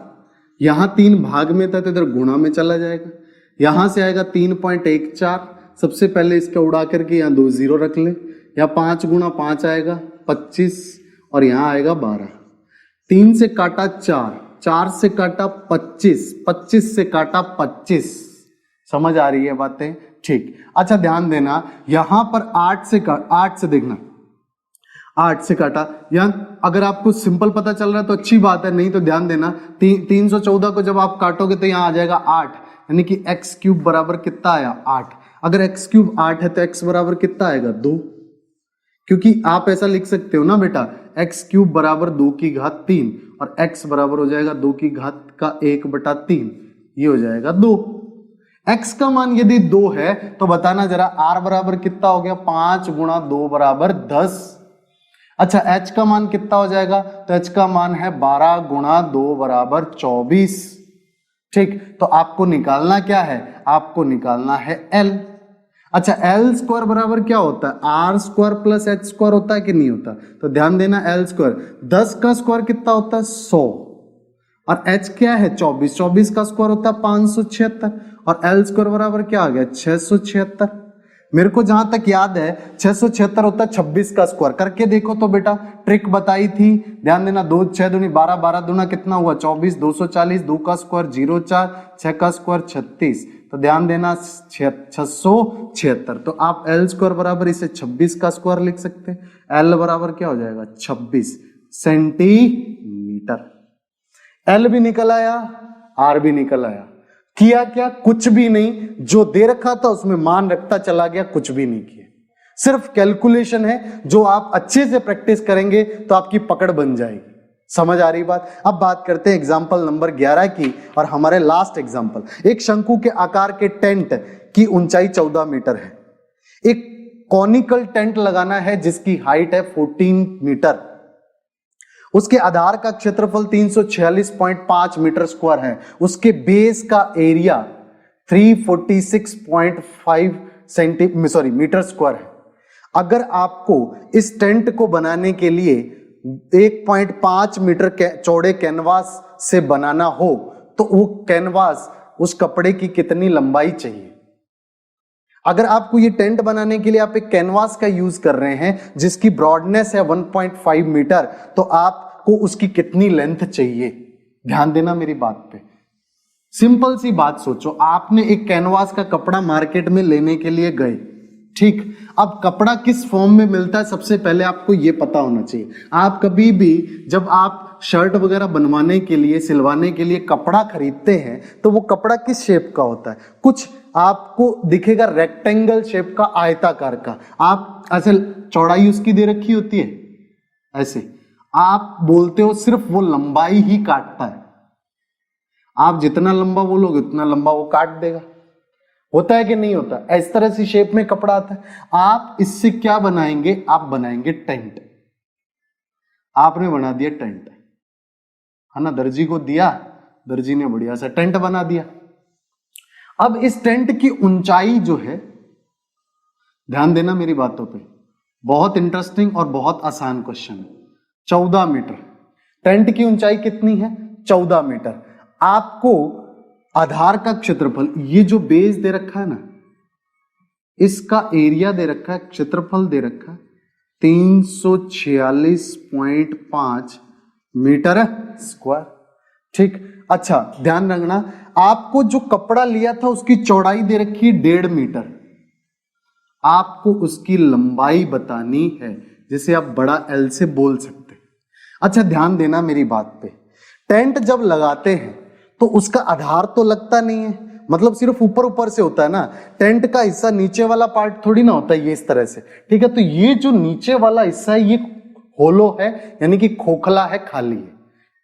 यहां 3 भाग में था तो इधर गुणा में चला जाएगा, यहां से आएगा 3.14। सबसे पहले इसका उड़ा करके यहाँ 2 0 रख ले, या 5 गुणा 5 आएगा 25 और यहां आएगा 12। 3 से काटा 4, 4 से काटा 25, 25 से काटा 25। समझ आ रही है बातें, ठीक। अच्छा ध्यान देना यहां पर 8 से देखना, 8 से काटा, यहां अगर आपको सिंपल पता चल रहा है तो अच्छी बात है, नहीं तो ध्यान देना 314 को जब आप काटोगे तो यहां आ जाएगा 8, यानी कि x³ बराबर कितना आया 8। अगर x³ 8 है तो x बराबर कितना आएगा 2, क्योंकि आप ऐसा लिख सकते हो ना बेटा x³ बराबर 2⁻3 और x बराबर हो जाएगा 2⁻1/3, ये हो जाएगा 2। x का मान यदि 2 है तो बताना जरा r बराबर कितना हो गया 5 गुणा 2 बराबर 10। अच्छा h का मान कितना हो जाएगा, तो h का मान है 12 गुणा 2 बराबर 24, ठीक। तो आपको निकालना क्या है, आपको निकालना है L। अच्छा L² बराबर क्या होता है R² प्लस H² होता है कि नहीं होता, तो ध्यान देना L², 10 का स्क्वायर कितना होता है 100 और H क्या है 24, 24 का स्क्वायर होता है 576 और L² बराबर क्या आ गया 676। मेरे को जहां तक याद है 676 होता है 26 का स्क्वायर। करके देखो तो बेटा, ट्रिक बताई थी, ध्यान देना 2 6 दूनी 12, 12 दूना कितना हुआ 24, 240, 2 का स्क्वायर 04, 6 का स्क्वायर 36, तो ध्यान देना 676। तो आप L² बराबर इसे 26 का स्क्वायर लिख सकते हैं। L बराबर क्या हो जाएगा 26 सेंटीमीटर। L भी निकल आया, R भी निकल आया। किया क्या, कुछ भी नहीं, जो दे रखा था उसमें मान रखता चला गया, कुछ भी नहीं किया। सिर्फ कैलकुलेशन है, जो आप अच्छे से प्रैक्टिस करेंगे तो आपकी पकड़ बन जाएगी। समझ आ रही बात। अब बात करते हैं एग्जाम्पल नंबर 11 की, और हमारे लास्ट एग्जाम्पल। एक शंकु के आकार के टेंट की ऊंचाई 14 मीटर है। एक कॉनिकल टेंट लगाना है जिसकी हाइट है 14 मीटर। उसके आधार का क्षेत्रफल 346.5 मीटर स्क्वायर है। उसके बेस का एरिया 346.5 मीटर स्क्वायर है। अगर आपको इस टेंट को बनाने के लिए 1.5 मीटर चौड़े कैनवास से बनाना हो तो वो कैनवास उस कपड़े की कितनी लंबाई चाहिए। अगर आपको ये टेंट बनाने के लिए आप एक कैनवास का यूज कर रहे हैं जिसकी ब्रॉडनेस है 1.5 मीटर, तो आपको उसकी कितनी लेंथ चाहिए। ध्यान देना मेरी बात पे। सिंपल सी बात सोचो, आपने एक कैनवास का कपड़ा मार्केट में लेने के लिए गए, ठीक। अब कपड़ा किस फॉर्म में मिलता है सबसे पहले आपको यह पता होना चाहिए। आप कभी भी जब आप शर्ट वगैरह बनवाने के लिए, सिलवाने के लिए कपड़ा खरीदते हैं तो वो कपड़ा किस शेप का होता है। कुछ आपको दिखेगा रेक्टेंगल शेप का, आयताकार का। आप ऐसे चौड़ाई उसकी दे रखी होती है ऐसे, आप बोलते हो सिर्फ वो लंबाई ही काटता है। आप जितना लंबा बोलोगे उतना लंबा वो काट देगा। होता है कि नहीं होता। इस तरह से शेप में कपड़ा आता है। आप इससे क्या बनाएंगे, आप बनाएंगे टेंट। आपने बना दिया टेंट, है ना। दर्जी को दिया, दर्जी ने बढ़िया सा टेंट बना दिया। अब इस टेंट की ऊंचाई जो है, ध्यान देना मेरी बातों पे, बहुत इंटरेस्टिंग और बहुत आसान क्वेश्चन है। 14 मीटर टेंट की ऊंचाई कितनी है, 14 मीटर। आपको आधार का क्षेत्रफल, ये जो बेस दे रखा है ना, इसका एरिया दे रखा है, क्षेत्रफल दे रखा है 346.5 मीटर स्क्वायर, ठीक। अच्छा ध्यान रखना, आपको जो कपड़ा लिया था उसकी चौड़ाई दे रखी है 1.5 मीटर। आपको उसकी लंबाई बतानी है, जिसे आप बड़ा एल से बोल सकते हैं। अच्छा ध्यान देना मेरी बात पे, टेंट जब लगाते हैं तो उसका आधार तो लगता नहीं है, मतलब सिर्फ ऊपर ऊपर से होता है ना। टेंट का हिस्सा नीचे वाला पार्ट थोड़ी ना होता है ये इस तरह से, ठीक है। तो ये जो नीचे वाला हिस्सा है ये होलो है, यानी कि खोखला है, खाली है,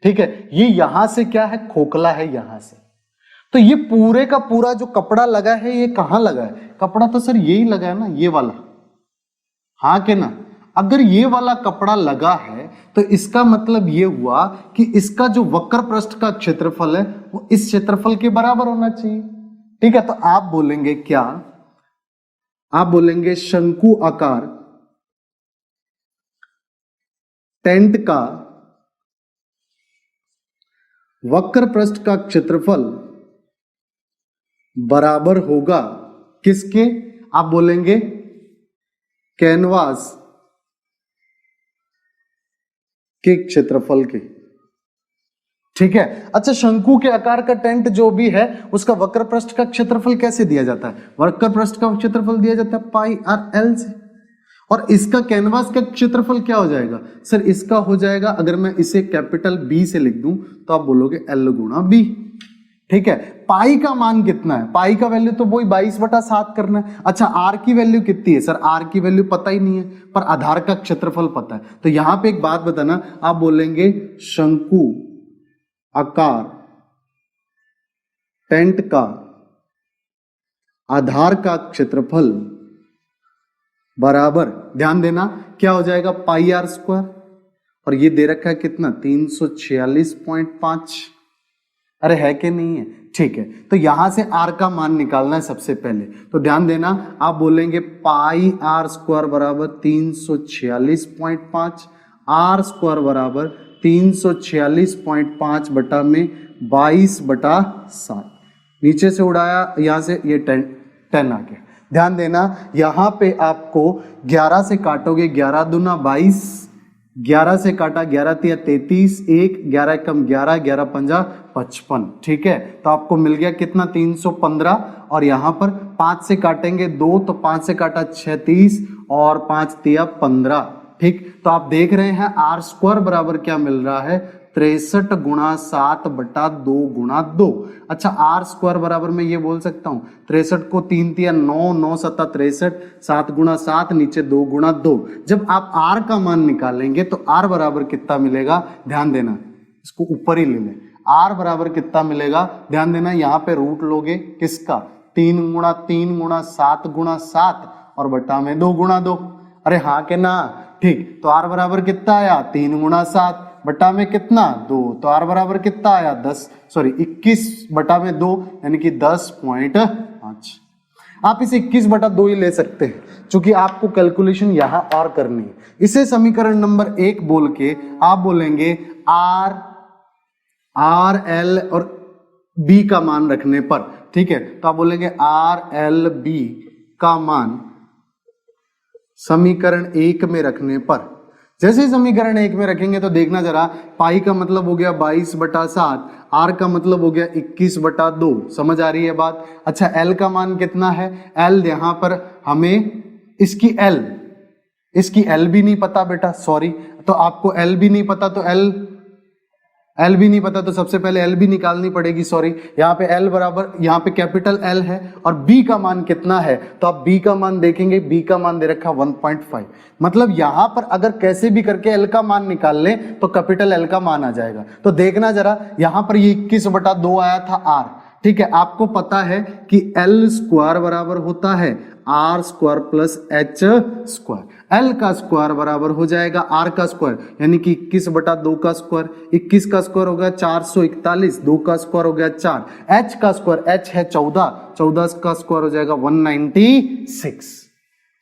ठीक है। ये यहां से क्या है, खोखला है यहां से। तो ये पूरे का पूरा जो कपड़ा लगा है ये कहां लगा है, कपड़ा तो सर यही लगा है ना, ये वाला, हाँ के ना। अगर ये वाला कपड़ा लगा है तो इसका मतलब ये हुआ कि इसका जो वक्र पृष्ठ का क्षेत्रफल है वो इस क्षेत्रफल के बराबर होना चाहिए, ठीक है। तो आप बोलेंगे क्या, आप बोलेंगे शंकु आकार टेंट का वक्र पृष्ठ का क्षेत्रफल बराबर होगा किसके, आप बोलेंगे कैनवास के क्षेत्रफल के, ठीक है। अच्छा शंकु के आकार का टेंट जो भी है उसका वक्र पृष्ठ का क्षेत्रफल कैसे दिया जाता है, वक्र पृष्ठ का क्षेत्रफल दिया जाता है पाई आर एल से। और इसका कैनवास का क्षेत्रफल क्या हो जाएगा सर, इसका हो जाएगा, अगर मैं इसे कैपिटल बी से लिख दूं तो आप बोलोगे एल गुणा बी, ठीक है। पाई का मान कितना है, पाई का वैल्यू तो वही 22/7 करना है। अच्छा आर की वैल्यू कितनी है सर, आर की वैल्यू पता ही नहीं है, पर आधार का क्षेत्रफल पता है। तो यहां पे एक बात बताना, आप बोलेंगे शंकु आकार टेंट का आधार का क्षेत्रफल बराबर, ध्यान देना क्या हो जाएगा, पाई आर स्क्वायर, और ये दे रखा है कितना 346.5, अरे है कि नहीं है, ठीक है। तो यहां से आर का मान निकालना है सबसे पहले। तो ध्यान देना, आप बोलेंगे पाई आर स्क्वायर बराबर 346.5, आर स्क्वायर बराबर 346.5 बटा में 22/7, नीचे से उड़ाया यहां से ये 10 आ गया। ध्यान देना यहां पे आपको 11 से काटोगे, 11 दूना 22, 11 से काटा 11 तिया 33, 1 11 कम 11, 11 पंजा 55, ठीक है। तो आपको मिल गया कितना 315, और यहां पर 5 से काटेंगे 2, तो 5 से काटा 36 और 5 तिया 15, ठीक। तो आप देख रहे हैं आर स्क्वायर बराबर क्या मिल रहा है, 63 गुणा 7 बटा 2 गुणा 2। अच्छा आर स्क्वायर बराबर मैं ये बोल सकता हूं 63 को 3 तिया 9, 9 7 63, 7 गुणा 7 नीचे 2 गुणा 2। जब आप आर का मान निकालेंगे तो आर बराबर कितना मिलेगा, ध्यान देना इसको ऊपर ही ले लें, आर बराबर कितना मिलेगा, ध्यान देना यहां पे रूट लोगे किसका, 3 गुणा 3 गुणा 7 गुणा 7 और बटा में 2 गुणा 2, अरे हाँ के ना, ठीक। तो आर बराबर कितना आया 3 गुणा 7 बटा में कितना 2, तो आर बराबर कितना आया 21 बटा में 2 यानी कि 10.5। आप इसे 21/2 ही ले सकते हैं, क्योंकि आपको कैलकुलेशन यहां और करनी है। इसे समीकरण नंबर 1 बोल के आप बोलेंगे आर एल और बी का मान रखने पर, ठीक है, तो आप बोलेंगे आर एल बी का मान समीकरण 1 में रखने पर। जैसे ही समीकरण 1 में रखेंगे तो देखना जरा, पाई का मतलब हो गया 22/7, आर का मतलब हो गया 21/2। समझ आ रही है बात? अच्छा, एल का मान कितना है? एल यहां पर हमें इसकी एल भी नहीं पता बेटा, सॉरी, तो आपको एल भी नहीं पता तो एल भी नहीं पता तो सबसे पहले एल भी निकालनी पड़ेगी, सॉरी। यहाँ पे एल बराबर, यहाँ पे कैपिटल एल है और बी का मान कितना है, तो आप बी का मान देखेंगे, बी का मान दे रखा 1.5। मतलब यहां पर अगर कैसे भी करके एल का मान निकाल लें तो कैपिटल एल का मान आ जाएगा। तो देखना जरा, यहां पर ये 21/2 आया था आर, ठीक है। आपको पता है कि एल स्क्वायर बराबर होता है r square plus h square. L का स्क्वायर बराबर हो जाएगा आर का स्क्वायर, यानी कि 21/2 का स्क्वायर, 21 का स्क्वायर हो गया 441, 2 का स्क्वायर हो गया 4, एच का स्क्वायर, एच है 14, 14 का स्क्वायर हो जाएगा 196।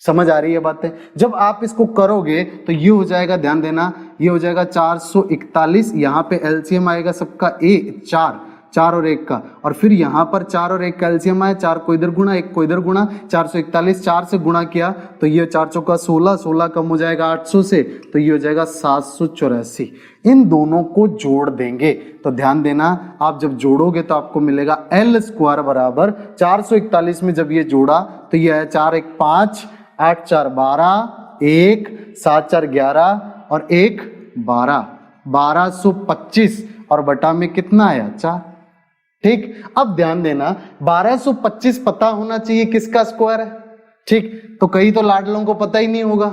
समझ आ रही है बातें? जब आप इसको करोगे तो ये हो जाएगा, ध्यान देना, ये हो जाएगा 441, यहां पे एलसीएम आएगा सबका 4 और 1 का, और फिर यहां पर 4 और 1 का एलसीएम आया, 4 को इधर गुणा, 1 को इधर गुणा, 441 4 से गुणा किया तो ये 4 चौका 16, 16 कम हो जाएगा 800 से, तो ये हो जाएगा 784। इन दोनों को जोड़ देंगे तो ध्यान देना, आप जब जोड़ोगे तो आपको मिलेगा एल स्क्वायर बराबर 441 में जब ये जोड़ा तो ये है 4 1 5, 8 4 12, 1 7 4 11 और 1 12, 1225 और बटा में कितना आया 4। ठीक, अब ध्यान देना 1225 पता होना चाहिए किसका स्क्वायर है, ठीक। तो कई तो लाडलों को पता ही नहीं होगा,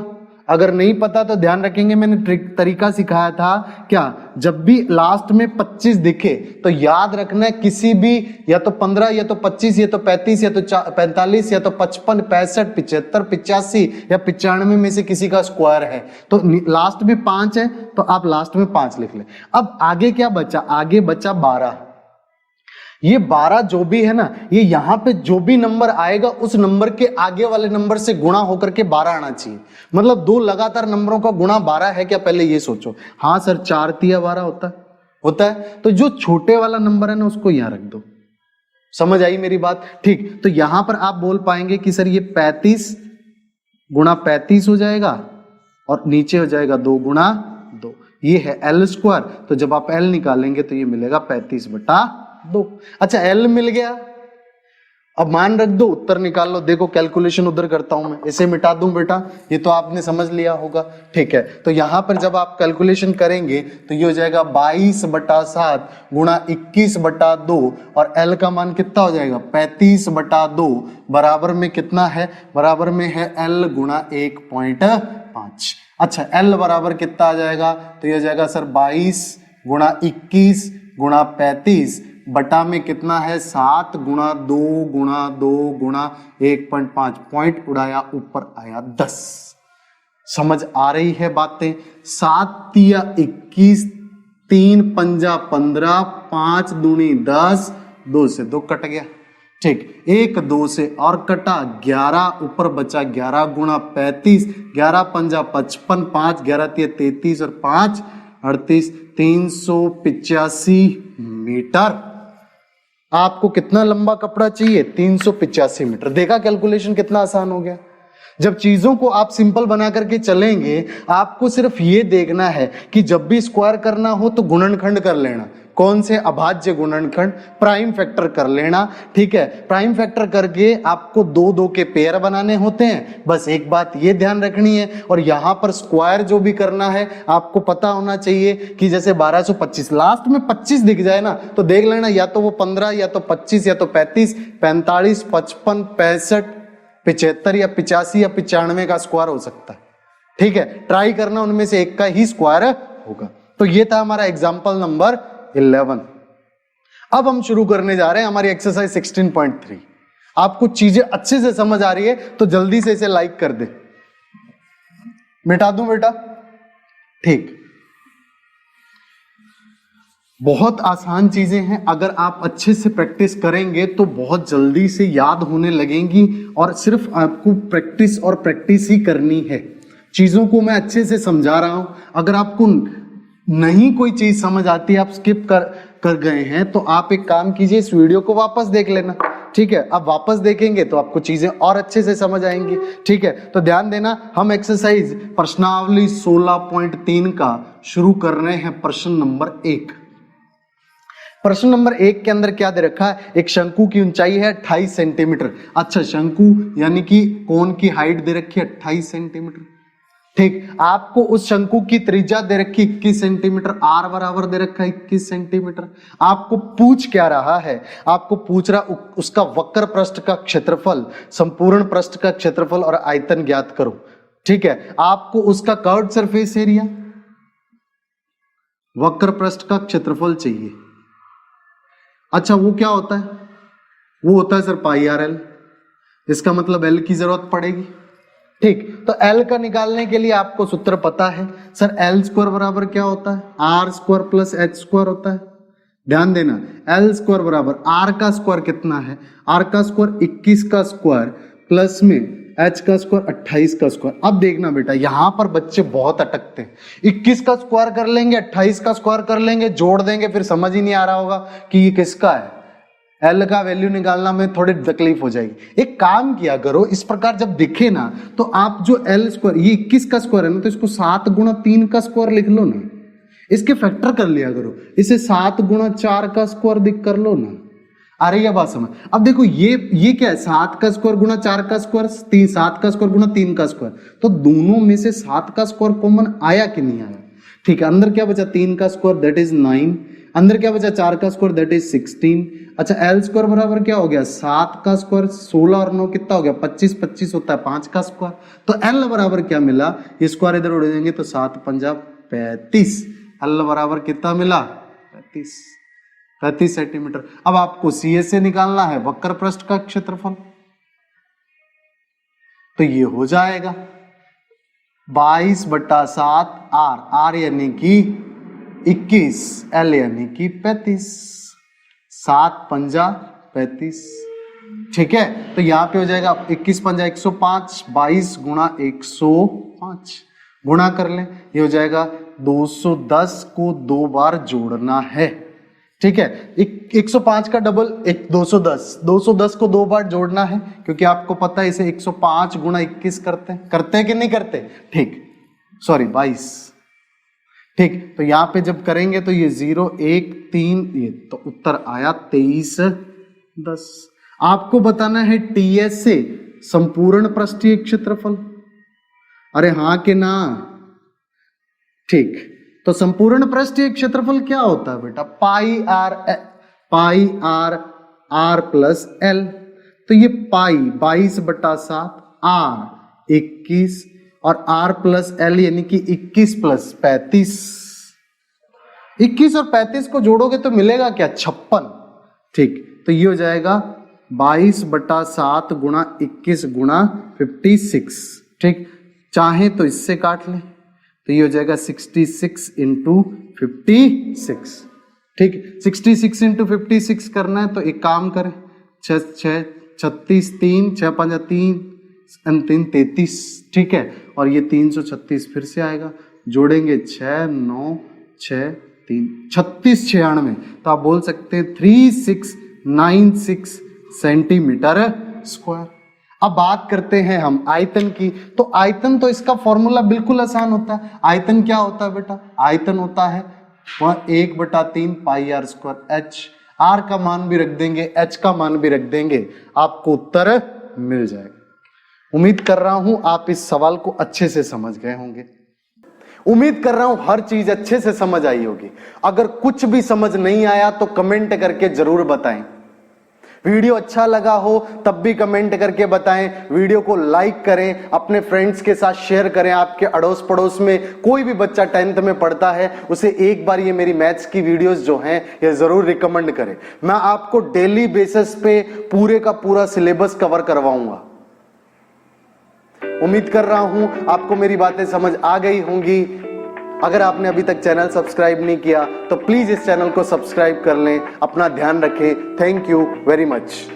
अगर नहीं पता तो ध्यान रखेंगे, मैंने तरीका सिखाया था क्या, जब भी लास्ट में 25 दिखे तो याद रखना है किसी भी, या तो 15 या तो 25 या तो 35 या तो 45 या तो 55 65 75 85 या 95 में से किसी का स्क्वायर है, तो लास्ट में 5 है तो आप लास्ट में 5 लिख ले। अब आगे क्या बचा, आगे बचा 12। ये 12 जो भी है ना, ये यहां पे जो भी नंबर आएगा उस नंबर के आगे वाले नंबर से गुणा होकर के 12 आना चाहिए। मतलब दो लगातार नंबरों का गुणा 12 है क्या, पहले ये सोचो। हाँ सर, 4 तिया 12 होता है, तो जो छोटे वाला नंबर है ना उसको यहां रख दो। समझ आई मेरी बात? ठीक, तो यहां पर आप बोल पाएंगे कि सर ये 35 गुणा 35 हो जाएगा और नीचे हो जाएगा 2 गुणा 2, ये है एल स्क्वायर। तो जब आप एल निकालेंगे तो ये मिलेगा 35/2। अच्छा, एल मिल गया, अब मान रख दो, उत्तर निकाल लो। देखो कैलकुलेशन उधर करता हूं मैं, इसे मिटा दूं बेटा, ये तो आपने समझ लिया होगा, ठीक है। तो यहां पर जब आप कैलकुलेशन करेंगे तो ये हो जाएगा 22/7 गुणा 21/2 और एल का मान कितना हो जाएगा 35/2, बराबर में कितना है, बराबर में है एल गुणा 1.5। अच्छा, एल बराबर कितना आ जाएगा, तो ये हो जाएगा सर 22 गुणा 21 गुणा 35 बटा में कितना है 7 गुणा 2 गुणा 2 गुणा 1.5, पॉइंट उड़ाया ऊपर आया 10। समझ आ रही है बातें? 7 तिया 21, 3 पंजा 15, 5 दूनी 10, 2 से 2 कट गया, ठीक। 1 2 से और कटा 11, ऊपर बचा 11 गुणा 35, 11 पंजा 55, 5 11 तिया 33 और 5 38, 385 मीटर। आपको कितना लंबा कपड़ा चाहिए, 385 मीटर। देखा कैलकुलेशन कितना आसान हो गया। जब चीजों को आप सिंपल बना करके चलेंगे, आपको सिर्फ ये देखना है कि जब भी स्क्वायर करना हो तो गुणनखंड कर लेना। कौन से, अभाज्य गुणनखंड, प्राइम फैक्टर कर लेना, ठीक है। प्राइम फैक्टर करके आपको 2 2 के पेयर बनाने होते हैं, बस एक बात ये ध्यान रखनी है। और यहां पर स्क्वायर जो भी करना है आपको पता होना चाहिए कि जैसे 1225 लास्ट में 25 दिख जाए ना तो देख लेना, या तो वो 15 या तो 25 या तो 35, 45, 55, 65, 75 या 85 या 95 का स्क्वायर हो सकता है, ठीक है। ट्राई करना, उनमें से एक का ही स्क्वायर होगा। तो ये था हमारा एग्जाम्पल नंबर 11। अब हम शुरू करने जा रहे हैं हमारी एक्सरसाइज 16.3। आपको चीजें अच्छे से समझ आ रही है तो जल्दी से इसे लाइक कर दे। मिटा दूं बेटा? ठीक, बहुत आसान चीजें हैं, अगर आप अच्छे से प्रैक्टिस करेंगे तो बहुत जल्दी से याद होने लगेंगी। और सिर्फ आपको प्रैक्टिस और प्रैक्टिस ही करनी है। चीजों को मैं अच्छे से समझा रहा हूं, अगर आपको नहीं कोई चीज समझ आती है आप स्किप कर गए हैं तो आप एक काम कीजिए, इस वीडियो को वापस देख लेना, ठीक है। अब वापस देखेंगे तो आपको चीजें और अच्छे से समझ आएंगी, ठीक है। तो ध्यान देना, हम एक्सरसाइज प्रश्नावली 16.3 का शुरू कर रहे हैं। प्रश्न नंबर 1। प्रश्न नंबर 1 के अंदर क्या दे रखा है, एक शंकु की ऊंचाई है 28 सेंटीमीटर। अच्छा, शंकु यानी कि कोन की हाइट दे रखी है 28 सेंटीमीटर, ठीक। आपको उस शंकु की त्रिज्या दे रखी 21 सेंटीमीटर, आर बराबर दे रखा है 21 सेंटीमीटर। आपको पूछ क्या रहा है, आपको पूछ रहा उसका वक्र पृष्ठ का क्षेत्रफल, संपूर्ण पृष्ठ का क्षेत्रफल और आयतन ज्ञात करो, ठीक है। आपको उसका कर्व्ड सरफेस एरिया, वक्र पृष्ठ का क्षेत्रफल चाहिए। अच्छा, वो क्या होता है, वो होता है सर पाई आर एल। इसका मतलब एल की जरूरत पड़ेगी, ठीक। तो एल का निकालने के लिए आपको सूत्र पता है सर, एल स्क्वायर बराबर क्या होता है, r square plus h square होता है। ध्यान देना, एल स्क्वायर बराबर आर का स्क्वायर कितना है, आर का स्क्वायर 21 का स्क्वायर प्लस में एच का स्क्वायर 28 का स्क्वायर। अब देखना बेटा, यहां पर बच्चे बहुत अटकते हैं। 21 का स्क्वायर कर लेंगे, 28 का स्क्वायर कर लेंगे, जोड़ देंगे, फिर समझ ही नहीं आ रहा होगा कि ये किसका है। एल का वैल्यू निकालना में थोड़ी तकलीफ हो जाएगी। एक काम किया करो, इस प्रकार जब दिखे ना तो आप जो एल स्क्वायर, ये 21 का स्क्वायर है ना, तो इसको 7 गुणा 3 का स्क्वायर लिख लो ना, इसके फैक्टर कर लिया करो। इसे 7 गुणा 4 का स्क्वायर दिख कर लो ना। आ रही है बात समझ। अब देखो ये क्या है, 7 का स्क्वायर गुणा 4 का स्क्वायर, 7 का स्क्वायर गुणा 3 का स्क्वायर। तो दोनों में से 7 का स्क्वायर कॉमन आया कि नहीं आया, ठीक है। अंदर क्या बचा, 3 का स्क्वायर दैट इज 9, अंदर क्या बचा 4 का स्क्वायर दैट इज 16। अच्छा, एल स्क्वायर बराबर क्या हो गया, 7 का स्क्वायर 16 और 9 कितना हो गया 25, 25 होता है 5 का स्क्वायर। तो एल बराबर क्या मिला, ये स्क्वायर इधर उड़ जाएंगे तो 7 पंजा 35, एल बराबर कितना मिला 35 सेंटीमीटर। अब आपको सी से निकालना है वक्र पृष्ठ का क्षेत्रफल, तो ये हो जाएगा 22/7 आर यानी कि 21, एल यानी कि 35, 7 पंजा 35, ठीक है। तो यहां पे हो जाएगा 21 पंजा 105, 22 गुणा 105 गुणा कर लें, ये हो जाएगा 210 को 2 बार जोड़ना है, ठीक है। 105 का डबल 210 को 2 बार जोड़ना है, क्योंकि आपको पता है इसे 105 गुणा 21 करते हैं कि नहीं करते, ठीक, सॉरी 22, ठीक। तो यहां पे जब करेंगे तो ये 0 1 3, ये तो उत्तर आया 2310। आपको बताना है टीएस से संपूर्ण पृष्ठीय क्षेत्रफल, अरे हाँ के ना, ठीक। तो संपूर्ण पृष्ठीय क्षेत्रफल क्या होता है बेटा, पाई आर प्लस एल। तो ये पाई 22/7, आर 21 और आर प्लस एल यानी कि 21 प्लस 35। 21 और 35 को जोड़ोगे तो मिलेगा क्या 56, ठीक। तो ये हो जाएगा 22/7 गुणा 21 गुणा 56, ठीक। चाहे तो इससे काट लें तो ये हो जाएगा 66 इंटू 56, ठीक। 66 इंटू 56 करना है तो एक काम करें, 36 3 6 5 3 3 33, ठीक है। और ये 336 फिर से आएगा, जोड़ेंगे 6 9 6 3 36 96, तो आप बोल सकते हैं 3696 सेंटीमीटर स्क्वायर। अब बात करते हैं हम आयतन की। तो आयतन तो इसका फॉर्मूला बिल्कुल आसान होता है। आयतन क्या होता है बेटा, आयतन होता है 1/3 pi r square. H R का मान भी रख देंगे, एच का मान भी रख देंगे, आपको उत्तर मिल जाएगा। उम्मीद कर रहा हूं आप इस सवाल को अच्छे से समझ गए होंगे। उम्मीद कर रहा हूं हर चीज अच्छे से समझ आई होगी। अगर कुछ भी समझ नहीं आया तो कमेंट करके जरूर बताएं। वीडियो अच्छा लगा हो तब भी कमेंट करके बताएं। वीडियो को लाइक करें, अपने फ्रेंड्स के साथ शेयर करें। आपके अड़ोस पड़ोस में कोई भी बच्चा 10th में पढ़ता है, उसे एक बार ये मेरी मैथ्स की वीडियोस जो हैं ये जरूर रिकमेंड करें। मैं आपको डेली बेसिस पे पूरे का पूरा सिलेबस कवर करवाऊंगा। उम्मीद कर रहा हूं आपको मेरी बातें समझ आ गई होंगी। अगर आपने अभी तक चैनल सब्सक्राइब नहीं किया तो प्लीज इस चैनल को सब्सक्राइब कर लें। अपना ध्यान रखें। Thank you very much.